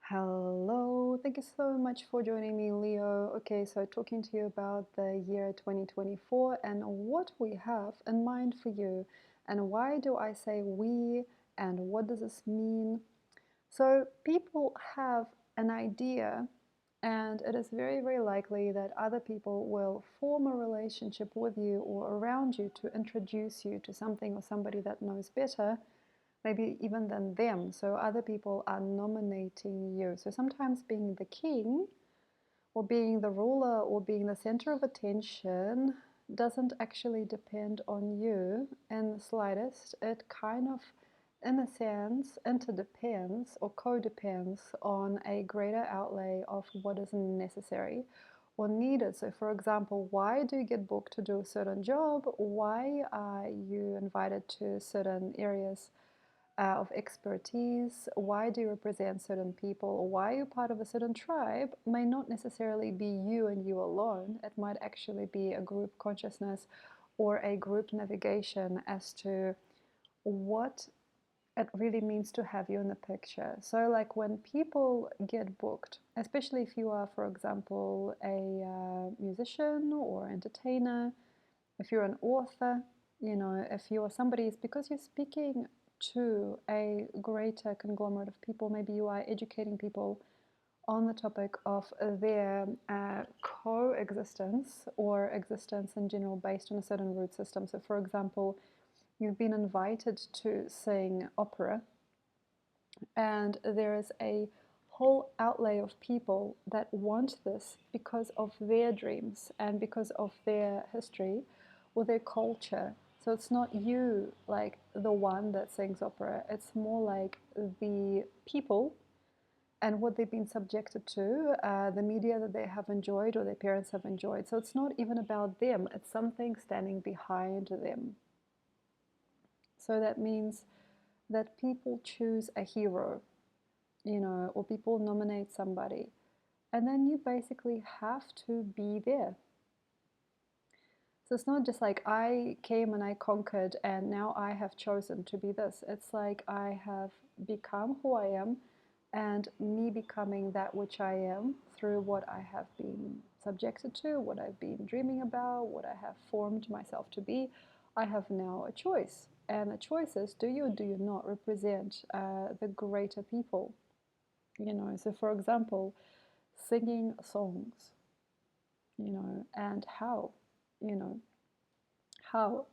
Hello, thank you so much for joining me, Leo. Okay, so talking to you about the year 2024 and what we have in mind for you, and why do I say we, and what does this mean? So, people have an idea, and it is very, very likely that other people will form a relationship with you or around you to introduce you to something or somebody that knows better, maybe even than them. So other people are nominating you. So sometimes being the king or being the ruler or being the center of attention doesn't actually depend on you in the slightest. It kind of, in a sense, interdepends or codepends on a greater outlay of what is necessary or needed. So, for example, why do you get booked to do a certain job? Why are you invited to certain areas of expertise? Why do you represent certain people? Or why are you part of a certain tribe? May not necessarily be you and you alone. It might actually be a group consciousness or a group navigation as to what it really means to have you in the picture. So, like when people get booked, especially if you are, for example, a musician or entertainer, if you're an author, if you are somebody, it's because you're speaking to a greater conglomerate of people. Maybe you are educating people on the topic of their coexistence or existence in general based on a certain root system. So, for example, you've been invited to sing opera, and there is a whole outlay of people that want this because of their dreams and because of their history or their culture. So it's not you, like the one that sings opera, it's more like the people and what they've been subjected to, the media that they have enjoyed or their parents have enjoyed. So it's not even about them, it's something standing behind them. So that means that people choose a hero, or people nominate somebody. And then you basically have to be there. So it's not just like I came and I conquered and now I have chosen to be this. It's like I have become who I am, and me becoming that which I am through what I have been subjected to, what I've been dreaming about, what I have formed myself to be. I have now a choice. And the choice is, do you or do you not represent the greater people? So for example, singing songs, and how, you know, how.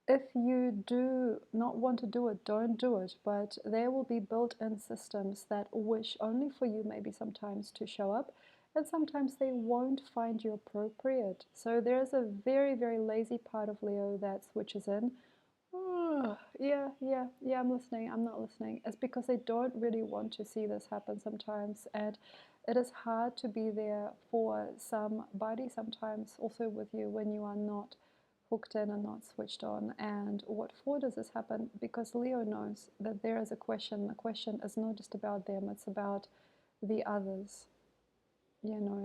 If you do not want to do it, don't do it. But there will be built-in systems that wish only for you, maybe sometimes, to show up, and sometimes they won't find you appropriate. So there's a very, very lazy part of Leo that switches in. Oh, yeah, I'm listening, I'm not listening. It's because they don't really want to see this happen sometimes. And it is hard to be there for somebody sometimes, also with you, when you are not hooked in and not switched on. And what for does this happen? Because Leo knows that there is a question. The question is not just about them, it's about the others.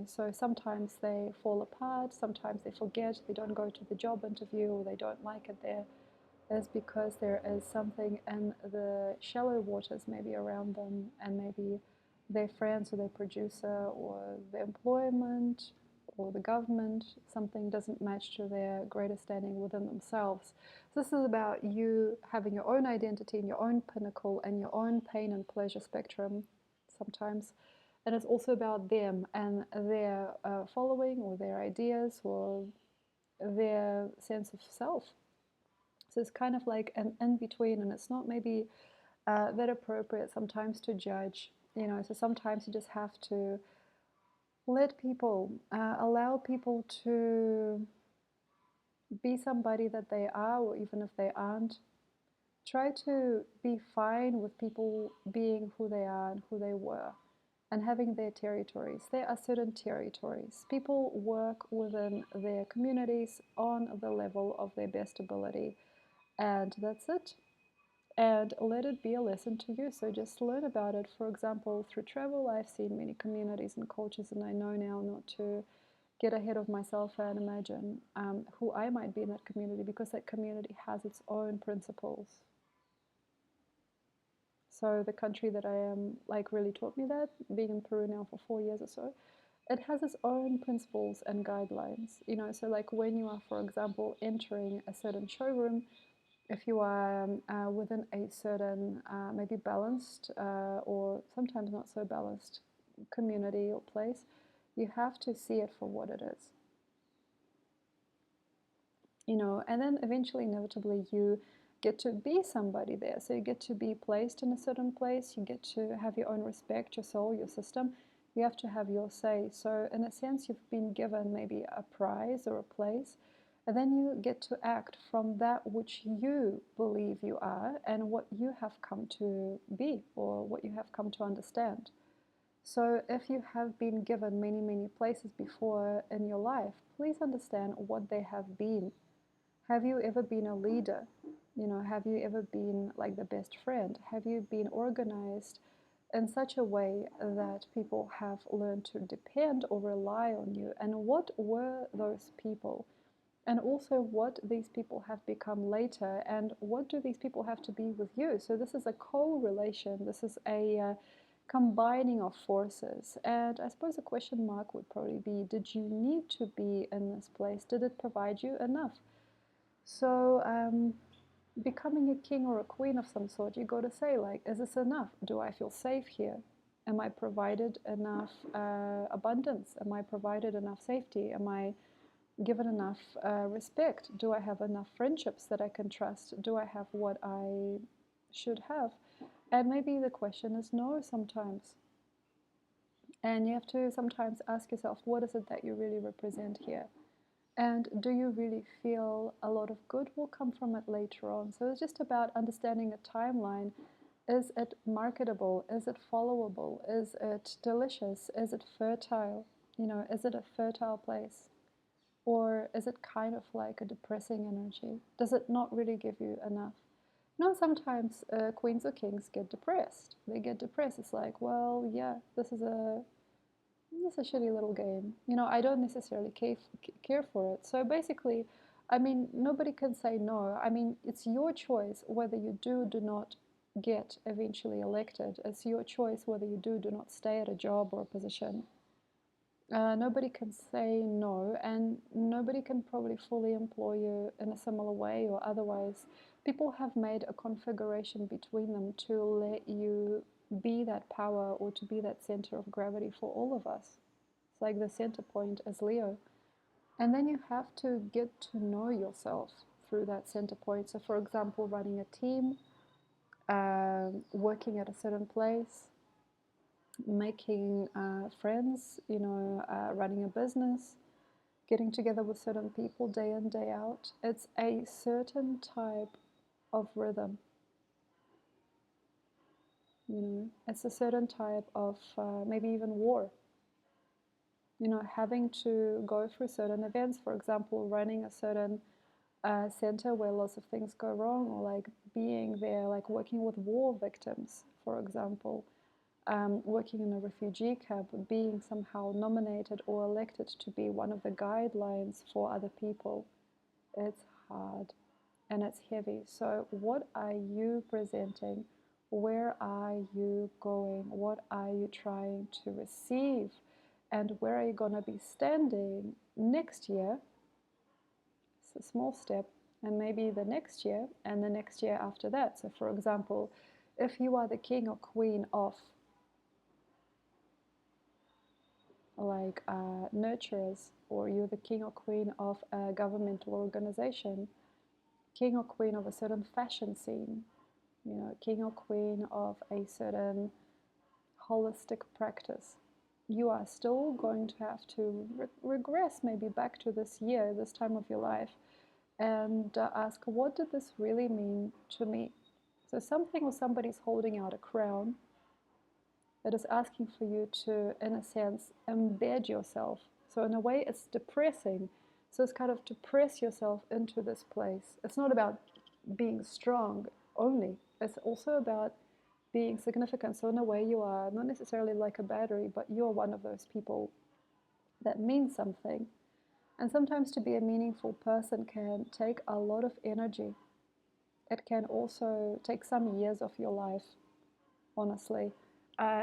So sometimes they fall apart, sometimes they forget, they don't go to the job interview, or they don't like it there, is because there is something in the shallow waters maybe around them, and maybe their friends or their producer or the employment or the government, something doesn't match to their greater standing within themselves. So this is about you having your own identity and your own pinnacle and your own pain and pleasure spectrum sometimes. And it's also about them and their following or their ideas or their sense of self. So it's kind of like an in between, and it's not maybe that appropriate sometimes to judge. So sometimes you just have to let people, allow people to be somebody that they are, or even if they aren't. Try to be fine with people being who they are and who they were, and having their territories. There are certain territories. People work within their communities on the level of their best ability, and that's it. And let it be a lesson to you. So just learn about it. For example, through travel, I've seen many communities and cultures, and I know now not to get ahead of myself and imagine who I might be in that community, because that community has its own principles. So the country that I am like really taught me that, being in Peru now for 4 years or so, it has its own principles and guidelines. So like when you are, for example, entering a certain showroom, if you are within a certain maybe balanced or sometimes not so balanced community or place, you have to see it for what it is. And then eventually, inevitably, you get to be somebody there. So you get to be placed in a certain place, you get to have your own respect, your soul, your system. You have to have your say. So in a sense, you've been given maybe a prize or a place, and then you get to act from that which you believe you are and what you have come to be or what you have come to understand. So if you have been given many, many places before in your life, please understand what they have been. Have you ever been a leader? Have you ever been like the best friend? Have you been organized in such a way that people have learned to depend or rely on you? And what were those people? And also what these people have become later, and what do these people have to be with you? So this is a co-relation. This is a combining of forces. And I suppose the question mark would probably be, did you need to be in this place? Did it provide you enough? So becoming a king or a queen of some sort, you got to say, like, is this enough? Do I feel safe here? Am I provided enough abundance? Am I provided enough safety? Am I given enough respect? Do I have enough friendships that I can trust? Do I have what I should have? And maybe the question is no sometimes. And you have to sometimes ask yourself, what is it that you really represent here? And do you really feel a lot of good will come from it later on? So it's just about understanding a timeline. Is it marketable? Is it followable? Is it delicious? Is it fertile? Is it a fertile place? Or is it kind of like a depressing energy? Does it not really give you enough? Sometimes queens or kings get depressed. They get depressed. It's like, well, yeah, this is a shitty little game. I don't necessarily care for it. So basically, I mean, nobody can say no. I mean, it's your choice whether you do not get eventually elected. It's your choice whether you do not stay at a job or a position. Nobody can say no, and nobody can probably fully employ you in a similar way or otherwise. People have made a configuration between them to let you be that power or to be that center of gravity for all of us. It's like the center point is Leo. And then you have to get to know yourself through that center point. So, for example, running a team, working at a certain place, making friends, running a business, getting together with certain people day in, day out. It's a certain type of rhythm. It's a certain type of maybe even war. Having to go through certain events, for example, running a certain center where lots of things go wrong, or like being there, like working with war victims, for example. Working in a refugee camp, being somehow nominated or elected to be one of the guidelines for other people. It's hard and it's heavy. So what are you presenting? Where are you going? What are you trying to receive? And where are you going to be standing next year? It's a small step, and maybe the next year and the next year after that. So for example, if you are the king or queen of like nurturers, or you're the king or queen of a governmental organization, king or queen of a certain fashion scene, king or queen of a certain holistic practice, you are still going to have to regress maybe back to this year, this time of your life, and ask, what did this really mean to me? So something or somebody's holding out a crown. It is asking for you to, in a sense, embed yourself. So in a way, it's depressing. So it's kind of to press yourself into this place. It's not about being strong only. It's also about being significant. So in a way, you are not necessarily like a battery, but you're one of those people that means something. And sometimes to be a meaningful person can take a lot of energy. It can also take some years of your life. honestly.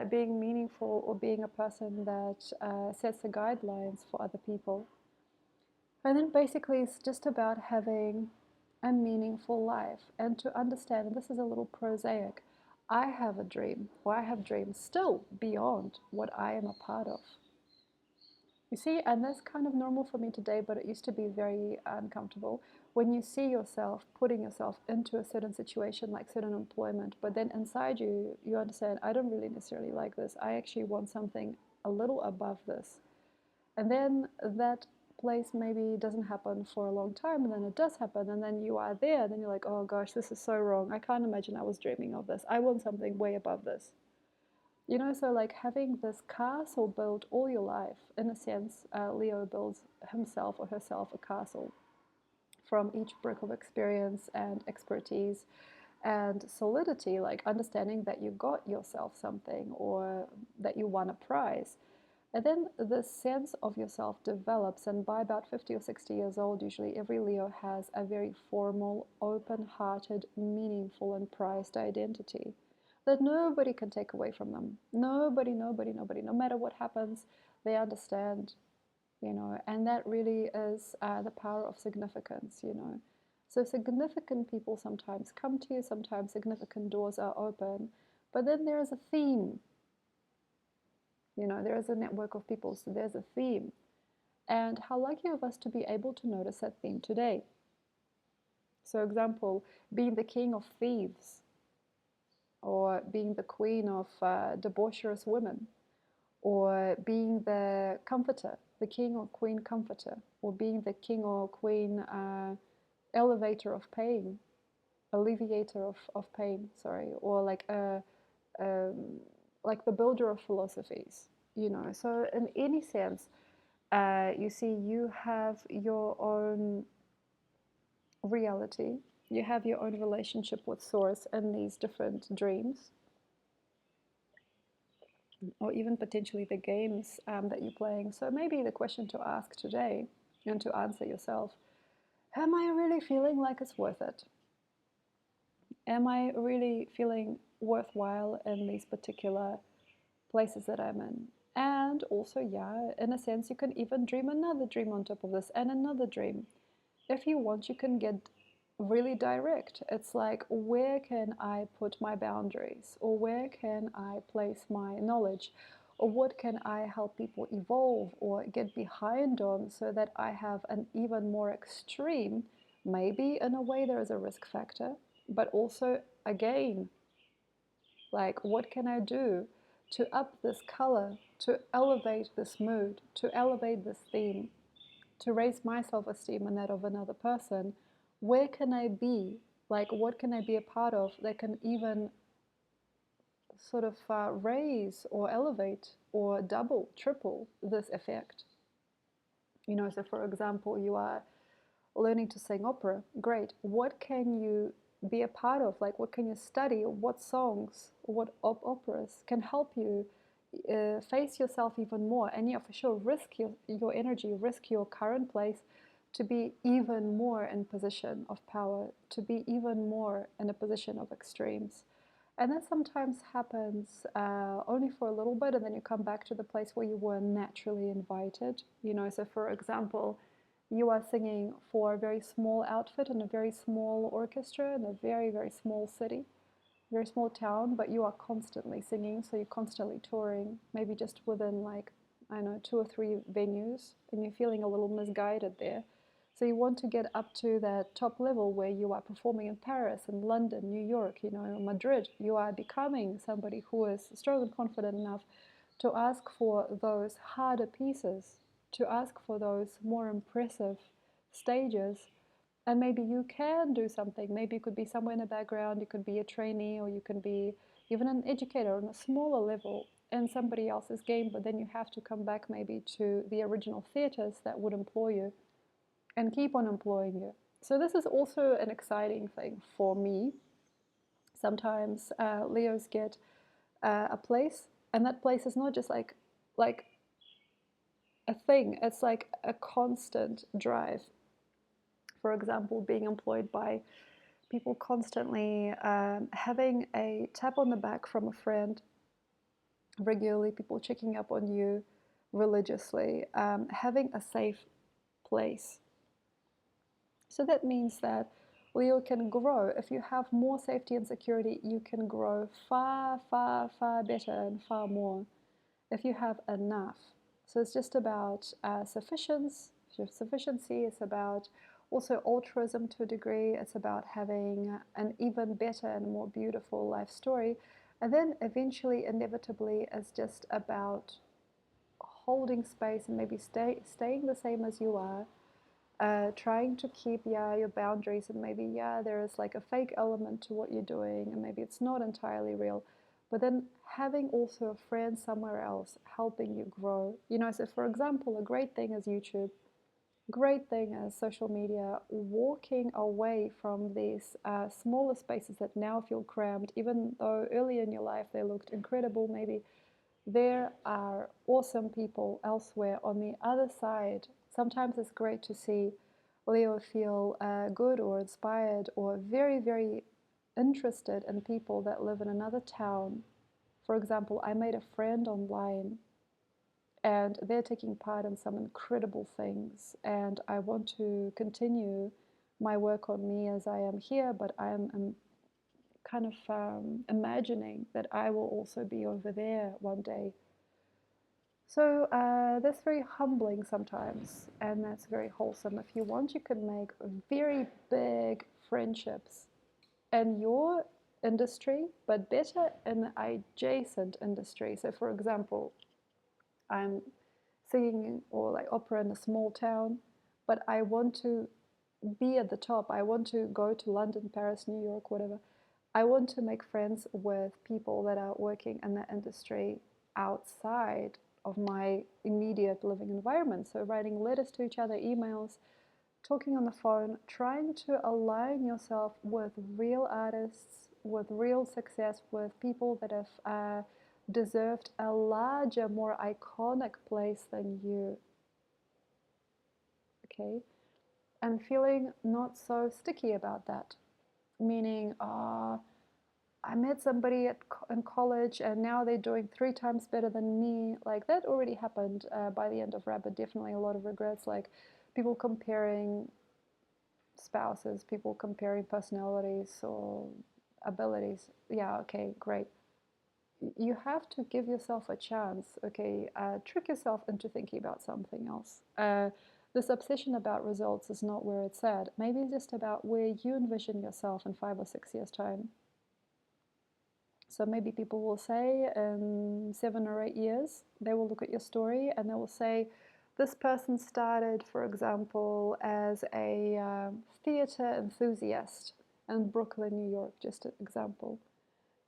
Being meaningful or being a person that sets the guidelines for other people. And then basically, it's just about having a meaningful life and to understand, and this is a little prosaic, I have a dream, or I have dreams still beyond what I am a part of. You see, and that's kind of normal for me today, but it used to be very uncomfortable. When you see yourself putting yourself into a certain situation, like certain employment, but then inside you, you understand, I don't really necessarily like this. I actually want something a little above this. And then that place maybe doesn't happen for a long time, and then it does happen, and then you are there, and then you're like, oh gosh, this is so wrong. I can't imagine I was dreaming of this. I want something way above this. So like having this castle built all your life, in a sense, Leo builds himself or herself a castle from each brick of experience and expertise and solidity, like understanding that you got yourself something or that you won a prize. And then the sense of yourself develops, and by about 50 or 60 years old, usually every Leo has a very formal, open hearted, meaningful, and prized identity that nobody can take away from them. Nobody, nobody, nobody. No matter what happens, they understand, and that really is the power of significance. So significant people sometimes come to you, sometimes significant doors are open, but then there is a theme. There is a network of people, so there's a theme. And how lucky of us to be able to notice that theme today. So, example, being the king of thieves, or being the queen of debaucherous women, or being the comforter, the king or queen comforter, or being the king or queen elevator of pain, alleviator of pain, sorry, or um, like the builder of philosophies. So in any sense, you see, you have your own reality, you have your own relationship with source and these different dreams, or even potentially the games that you're playing. So maybe the question to ask today and to answer yourself, am I really feeling like it's worth it? Am I really feeling worthwhile in these particular places that I'm in? And also, yeah, in a sense, you can even dream another dream on top of this and another dream. If you want, you can get really direct. It's like, where can I put my boundaries? Or where can I place my knowledge? Or what can I help people evolve or get behind on so that I have an even more extreme, maybe in a way there is a risk factor, but also, again, like, what can I do to up this color, to elevate this mood, to elevate this theme, to raise my self-esteem and that of another person? Where can I be? Like, what can I be a part of that can even sort of raise or elevate or double, triple this effect? So for example, you are learning to sing opera. Great. What can you be a part of? Like, what can you study? What songs, what operas can help you face yourself even more? And yeah, for sure, risk your energy, risk your current place to be even more in position of power, to be even more in a position of extremes. And that sometimes happens only for a little bit, and then you come back to the place where you were naturally invited. So for example, you are singing for a very small outfit in a very small orchestra in a very, very small city, very small town, but you are constantly singing, so you're constantly touring, maybe just within like, I don't know, 2 or 3 venues, and you're feeling a little misguided there. So you want to get up to that top level where you are performing in Paris and London, New York, Madrid. You are becoming somebody who is strong and confident enough to ask for those harder pieces, to ask for those more impressive stages. And maybe you can do something. Maybe you could be somewhere in the background, you could be a trainee, or you can be even an educator on a smaller level in somebody else's game, but then you have to come back maybe to the original theaters that would employ you and keep on employing you. So this is also an exciting thing for me. Sometimes Leos get a place, and that place is not just like a thing. It's like a constant drive. For example, being employed by people constantly having a tap on the back from a friend regularly, people checking up on you religiously, having a safe place. So that means that Leo can grow. If you have more safety and security, you can grow far, far, far better and far more if you have enough. So it's just about sufficiency. It's about also altruism to a degree. It's about having an even better and more beautiful life story. And then eventually, inevitably, it's just about holding space and maybe staying the same as you are, trying to keep your boundaries, and maybe there is like a fake element to what you're doing and maybe it's not entirely real, but then having also a friend somewhere else helping you grow. So for example, a great thing is YouTube, great thing is social media, walking away from these smaller spaces that now feel crammed, even though earlier in your life they looked incredible. Maybe there are awesome people elsewhere on the other side. Sometimes it's great to see Leo feel good or inspired or very, very interested in people that live in another town. For example, I made a friend online and they're taking part in some incredible things, and I want to continue my work on me as I am here, but I'm kind of imagining that I will also be over there one day. So that's very humbling sometimes, and that's very wholesome. If you want, you can make very big friendships in your industry, but better in the adjacent industry. So, for example, I'm singing or like opera in a small town, but I want to be at the top. I want to go to London, Paris, New York, whatever. I want to make friends with people that are working in the industry outside of my immediate living environment. So, writing letters to each other, emails, talking on the phone, trying to align yourself with real artists, with real success, with people that have deserved a larger, more iconic place than you. Okay? And feeling not so sticky about that. Meaning, I met somebody in college and now they're doing 3 times better than me. Like that already happened by the end of Rabbit. Definitely a lot of regrets. Like people comparing spouses, people comparing personalities or abilities. Yeah, okay, great. You have to give yourself a chance, okay? Trick yourself into thinking about something else. This obsession about results is not where it's at. Maybe it's just about where you envision yourself in 5 or 6 years' time. So maybe people will say in 7 or 8 years, they will look at your story and they will say, this person started, for example, as a theater enthusiast in Brooklyn, New York, just an example.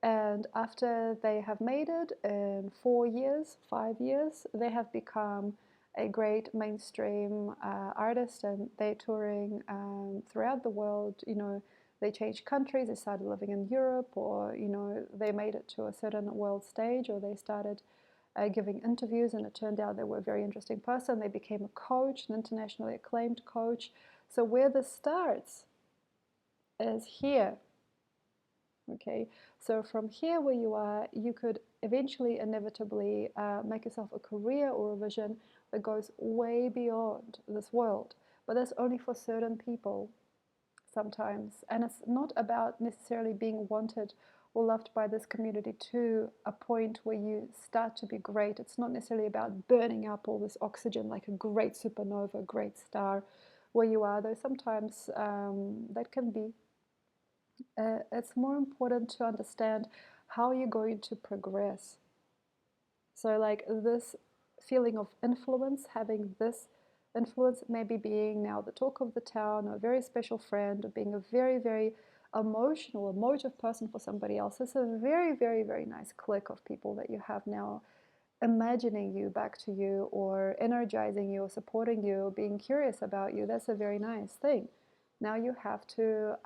And after they have made it in 4 years, 5 years, they have become a great mainstream artist, and they're touring throughout the world. They changed countries, they started living in Europe, or they made it to a certain world stage, or they started giving interviews, and it turned out they were a very interesting person. They became a coach, an internationally acclaimed coach. So where this starts is here. Okay, so from here where you are, you could eventually, inevitably, make yourself a career or a vision that goes way beyond this world. But that's only for certain people sometimes. And it's not about necessarily being wanted or loved by this community to a point where you start to be great. It's not necessarily about burning up all this oxygen like a great supernova, great star where you are, though sometimes that can be. It's more important to understand how you're going to progress. So, like this feeling of influence, having this influence, maybe being now the talk of the town, or a very special friend, or being a very, very emotive person for somebody else. It's a very, very, very nice clique of people that you have now imagining you back to you, or energizing you, or supporting you, or being curious about you. That's a very nice thing. Now you have to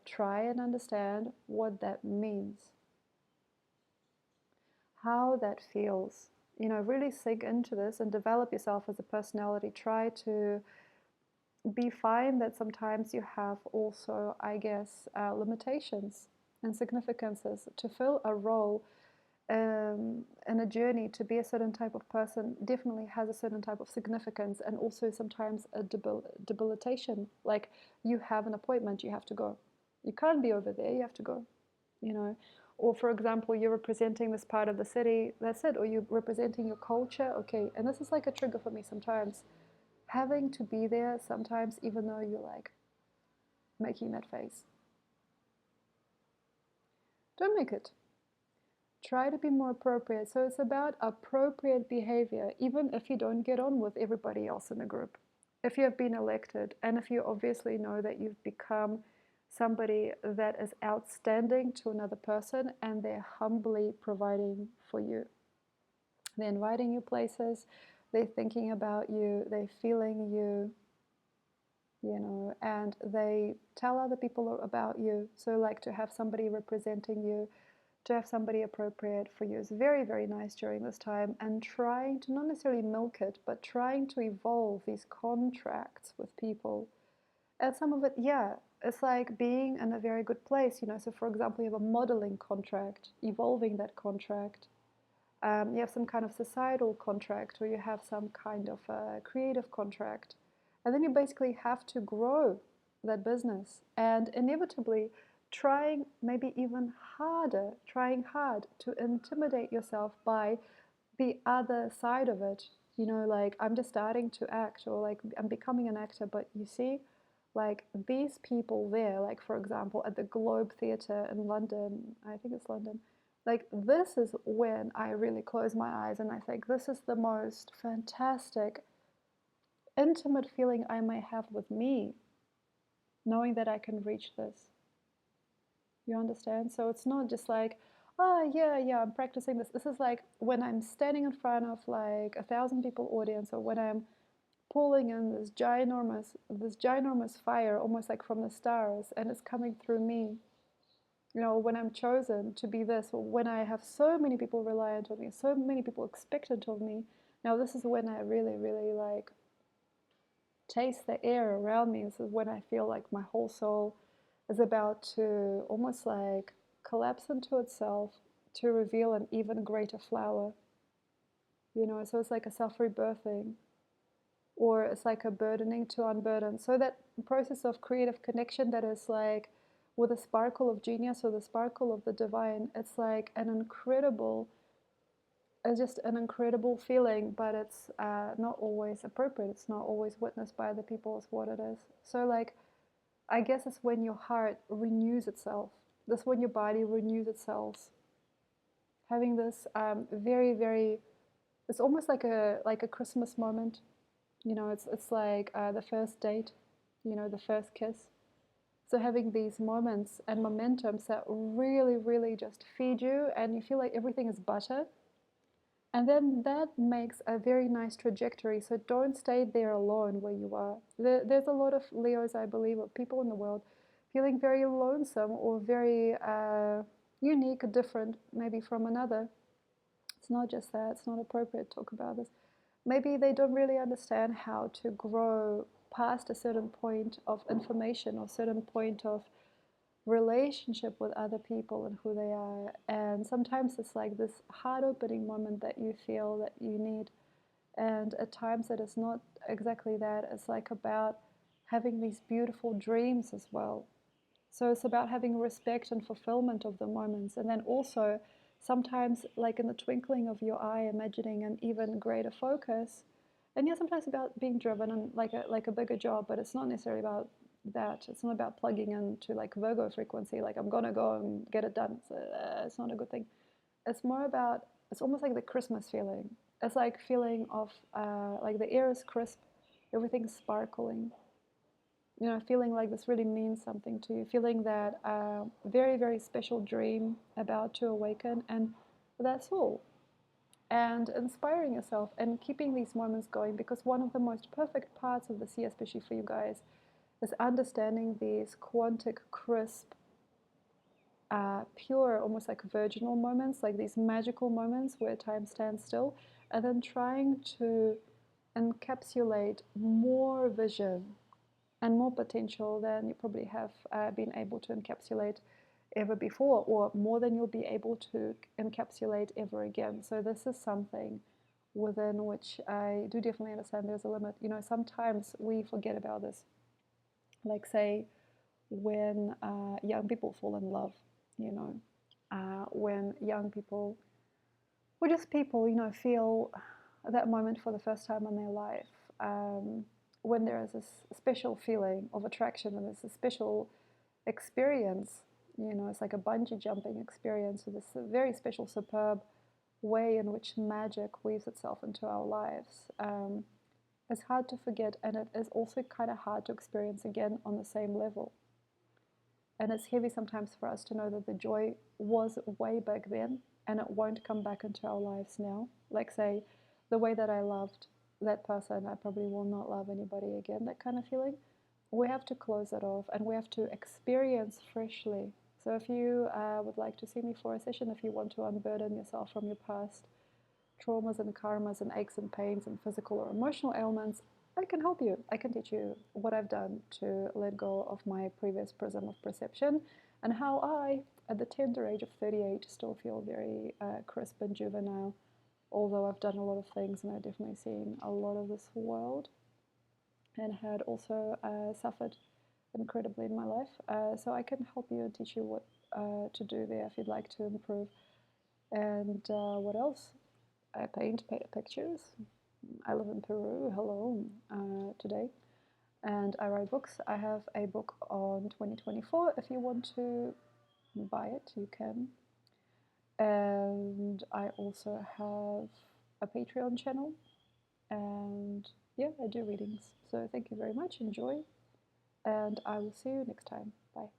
try and understand what that means, how that feels. Really sink into this and develop yourself as a personality. Try to be fine that sometimes you have also, I guess, limitations and significances. To fill a role in a journey, to be a certain type of person, definitely has a certain type of significance, and also sometimes a debilitation. Like, you have an appointment, you have to go. You can't be over there, you have to go, you know. Or for example, you're representing this part of the city, that's it. Or you're representing your culture, okay. And this is like a trigger for me sometimes, having to be there sometimes, even though you're like making that face. Don't make it. Try to be more appropriate. So it's about appropriate behavior, even if you don't get on with everybody else in the group. If you have been elected, and if you obviously know that you've become somebody that is outstanding to another person, and they're humbly providing for you, they're inviting you places, they're thinking about you, they're feeling you, you know, and they tell other people about you. So, like, to have somebody representing you, to have somebody appropriate for you is very, very nice during this time. And trying to not necessarily milk it, but trying to evolve these contracts with people. And some of it, yeah, it's like being in a very good place, you know. So, for example, you have a modeling contract, evolving that contract. You have some kind of societal contract, or you have some kind of creative contract. And then you basically have to grow that business, and inevitably trying maybe even harder, trying hard to intimidate yourself by the other side of it. You know, like, I'm just starting to act, or like I'm becoming an actor, but you see, like, these people there, like for example at the Globe Theatre in London, I think it's London, like, this is when I really close my eyes and I think, this is the most fantastic, intimate feeling I may have with me, knowing that I can reach this. You understand? So it's not just like, oh, yeah, I'm practicing this. This is like when I'm standing in front of like 1,000 people audience, or when I'm pulling in this ginormous fire, almost like from the stars, and it's coming through me. You know, when I'm chosen to be this, or when I have so many people reliant on me, so many people expectant of me. Now this is when I really, really like taste the air around me. This is when I feel like my whole soul is about to almost like collapse into itself to reveal an even greater flower. You know, so it's like a self-rebirthing, or it's like a burdening to unburden. So that process of creative connection that is like with a sparkle of genius or the sparkle of the divine, it's like an incredible, it's just an incredible feeling, but it's not always appropriate. It's not always witnessed by other people as what it is. So like, I guess it's when your heart renews itself. That's when your body renews itself. Having this very, very, it's almost like a Christmas moment. You know, it's like the first date, you know, the first kiss. So having these moments and momentums that really, really just feed you, and you feel like everything is butter. And then that makes a very nice trajectory. So don't stay there alone where you are. There's a lot of Leos, I believe, or people in the world feeling very lonesome or very unique, different, maybe from another. It's not just that. It's not appropriate to talk about this. Maybe they don't really understand how to grow past a certain point of information or certain point of relationship with other people and who they are. And sometimes it's like this heart opening moment that you feel that you need. And at times it is not exactly that. It's like about having these beautiful dreams as well. So it's about having respect and fulfillment of the moments. And then also sometimes, like in the twinkling of your eye, imagining an even greater focus. And yeah, sometimes about being driven and like a bigger job, but it's not necessarily about that. It's not about plugging into like Virgo frequency, like I'm gonna go and get it done. It's not a good thing. It's more about, it's almost like the Christmas feeling. It's like feeling of like the air is crisp, everything's sparkling. You know, feeling like this really means something to you, feeling that very, very special dream about to awaken, and that's all. And inspiring yourself and keeping these moments going, because one of the most perfect parts of this year, especially for you guys, is understanding these quantic, crisp, pure, almost like virginal moments, like these magical moments where time stands still, and then trying to encapsulate more vision and more potential than you probably have been able to encapsulate ever before, or more than you'll be able to encapsulate ever again. So this is something within which I do definitely understand there's a limit. You know, sometimes we forget about this. Like, say, when young people fall in love, you know, when young people, or just people, you know, feel that moment for the first time in their life, when there is this special feeling of attraction and there's a special experience, you know, it's like a bungee jumping experience with this very special, superb way in which magic weaves itself into our lives. It's hard to forget, and it is also kind of hard to experience again on the same level. And it's heavy sometimes for us to know that the joy was way back then and it won't come back into our lives now. Like, say, the way that I loved that person, I probably will not love anybody again, that kind of feeling. We have to close it off and we have to experience freshly. So if you would like to see me for a session, if you want to unburden yourself from your past traumas and karmas and aches and pains and physical or emotional ailments, I can help you. I can teach you what I've done to let go of my previous prism of perception and how I, at the tender age of 38, still feel very crisp and juvenile, although I've done a lot of things and I've definitely seen a lot of this world and had also suffered incredibly in my life. So I can help you and teach you what to do there if you'd like to improve. And what else? I paint pictures. I live in Peru, hello, today. And I write books. I have a book on 2024. If you want to buy it, you can. And I also have a Patreon channel. And yeah, I do readings. So thank you very much. Enjoy. And I will see you next time.